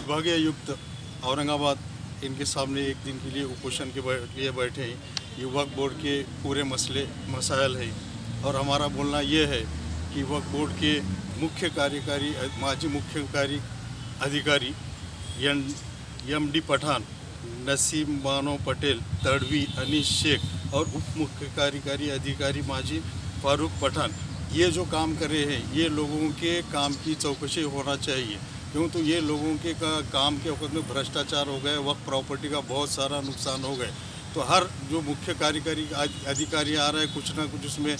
विभागीय आयुक्त औरंगाबाद इनके सामने एक दिन के लिए उपोषण के लिए बैठे हैं। ये वक्फ बोर्ड के पूरे मसले मसाइल है और हमारा बोलना ये है कि वक्फ बोर्ड के माजी मुख्य कार्यकारी अधिकारी एम डी पठान, नसीम बानो पटेल, तड़वी, अनीस शेख और उप मुख्य कार्यकारी अधिकारी माजी फारूक पठान ये जो काम कर रहे हैं, ये लोगों के काम की चौकसी होना चाहिए। क्यों तो ये लोगों के काम के वक्त में भ्रष्टाचार हो गए, वक्त प्रॉपर्टी का बहुत सारा नुकसान हो गए। तो हर जो मुख्य कार्यकारी अधिकारी आ रहा है कुछ ना कुछ उसमें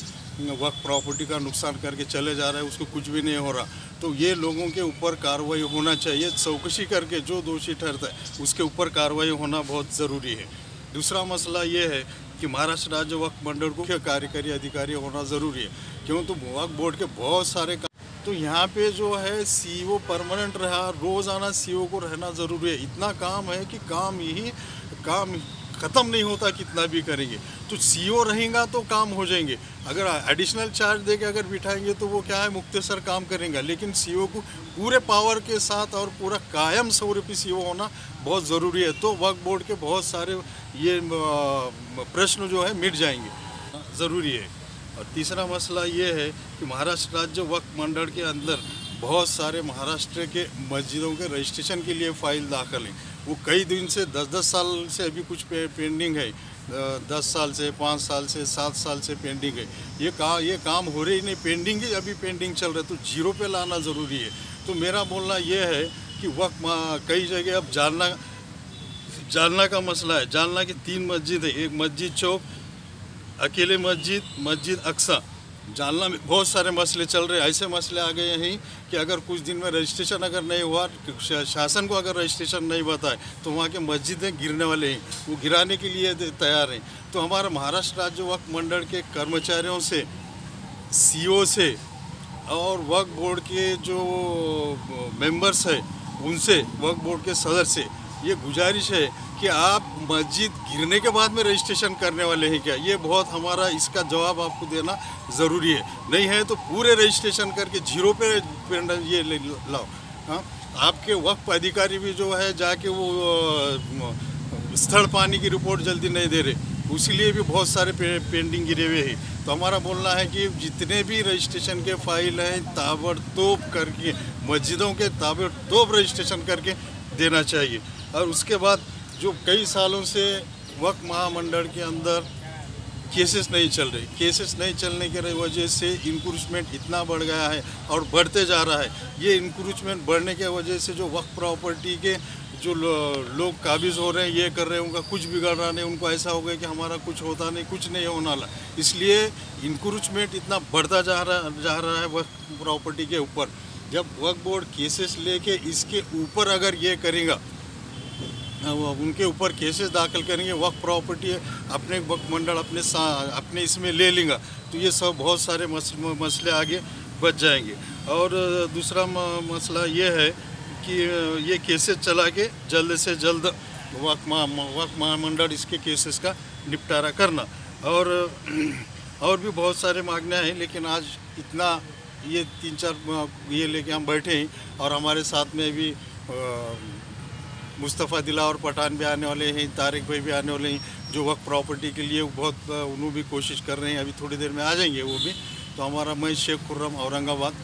वक्त प्रॉपर्टी का नुकसान करके चले जा रहा है, उसको कुछ भी नहीं हो रहा। तो ये लोगों के ऊपर कार्रवाई होना चाहिए, चौकसी करके जो दोषी ठहरता है उसके ऊपर कार्रवाई होना बहुत ज़रूरी है। दूसरा मसला ये है कि महाराष्ट्र राज्य वक्फ मंडल को मुख्य कार्यकारी अधिकारी होना ज़रूरी है। क्यों तो वक्फ बोर्ड के बहुत सारे तो यहाँ पे जो है सीईओ परमानेंट रहा, रोज़ाना सीईओ को रहना ज़रूरी है। इतना काम है कि काम ख़त्म नहीं होता, कितना भी करेंगे। तो सीईओ रहेगा तो काम हो जाएंगे। अगर एडिशनल चार्ज देके अगर बिठाएंगे तो वो क्या है, मुख्तसर काम करेंगे। लेकिन सीईओ को पूरे पावर के साथ और पूरा कायम स्वरूपी सीईओ होना बहुत ज़रूरी है। तो वक्फ बोर्ड के बहुत सारे ये प्रश्न जो है मिट जाएंगे, ज़रूरी है। और तीसरा मसला ये है कि महाराष्ट्र राज्य वक्फ मंडल के अंदर बहुत सारे महाराष्ट्र के मस्जिदों के रजिस्ट्रेशन के लिए फ़ाइल दाखिल हैं। वो कई दिन से 10-10 साल से अभी कुछ पेंडिंग है, 10 साल से, 5 साल से, 7 साल से पेंडिंग है। ये काम हो रही नहीं, पेंडिंग ही अभी पेंडिंग चल रहा है। तो जीरो पे लाना ज़रूरी है। तो मेरा बोलना ये है कि वक्फ कई जगह अब जालना का मसला है। जालना की 3 मस्जिद है, एक मस्जिद चौक, अकेले मस्जिद अक्सा। जालना में बहुत सारे मसले चल रहे हैं। ऐसे मसले आ गए हैं कि अगर कुछ दिन में रजिस्ट्रेशन अगर नहीं हुआ, शासन को अगर रजिस्ट्रेशन नहीं बताए तो वहाँ के मस्जिदें गिरने वाले हैं, वो गिराने के लिए तैयार हैं। तो हमारा महाराष्ट्र राज्य वक्फ मंडल के कर्मचारियों से, सीईओ से और वक्फ बोर्ड के जो मेंबर्स हैं उनसे, वक्फ बोर्ड के सदस्य से ये गुजारिश है कि आप मस्जिद गिरने के बाद में रजिस्ट्रेशन करने वाले हैं क्या? ये बहुत हमारा इसका जवाब आपको देना ज़रूरी है। नहीं है तो पूरे रजिस्ट्रेशन करके जीरो पे ये लाओ। हाँ, आपके वक्फ अधिकारी भी जो है जाके वो स्थल पानी की रिपोर्ट जल्दी नहीं दे रहे, उसीलिए भी बहुत सारे पेंडिंग गिरे हुए हैं। तो हमारा बोलना है कि जितने भी रजिस्ट्रेशन के फाइल हैं ताबड़तोड़ करके, मस्जिदों के ताबड़तोड़ रजिस्ट्रेशन करके देना चाहिए। और उसके बाद जो कई सालों से वक्फ महामंडल के अंदर केसेस नहीं चल रहे, केसेस नहीं चलने की वजह से इंक्रोचमेंट इतना बढ़ गया है और बढ़ते जा रहा है। ये इंक्रोचमेंट बढ़ने की वजह से जो वक्फ प्रॉपर्टी के जो लोग काबिज हो रहे हैं, ये कर रहे हैं, उनका कुछ बिगड़ रहा नहीं, उनको ऐसा हो गया कि हमारा कुछ होता नहीं, कुछ नहीं होने वाला। इसलिए इंक्रोचमेंट इतना बढ़ता जा रहा है वक्फ प्रॉपर्टी के ऊपर। जब वक्फ बोर्ड केसेस लेके इसके ऊपर अगर ये करेगा, उनके ऊपर केसेस दाखिल करेंगे, वक्फ प्रॉपर्टी अपने वक्फ मंडल अपने इसमें ले लेगा, तो ये सब बहुत सारे मसले आगे बच जाएंगे। और दूसरा मसला ये है कि ये केसेस चला के जल्द से जल्द वक्फ महामंडल इसके केसेस का निपटारा करना। और भी बहुत सारे मांगना है, लेकिन आज इतना ये 3-4 ये लेके हम बैठे हैं। और हमारे साथ में भी मुस्तफ़ा दिलावर पठान भी आने वाले हैं, तारिक भाई भी आने वाले हैं, जो वक्फ प्रॉपर्टी के लिए बहुत उन्होंने भी कोशिश कर रहे हैं। अभी थोड़ी देर में आ जाएंगे वो भी। तो हमारा मैं शेख खुर्रम, औरंगाबाद।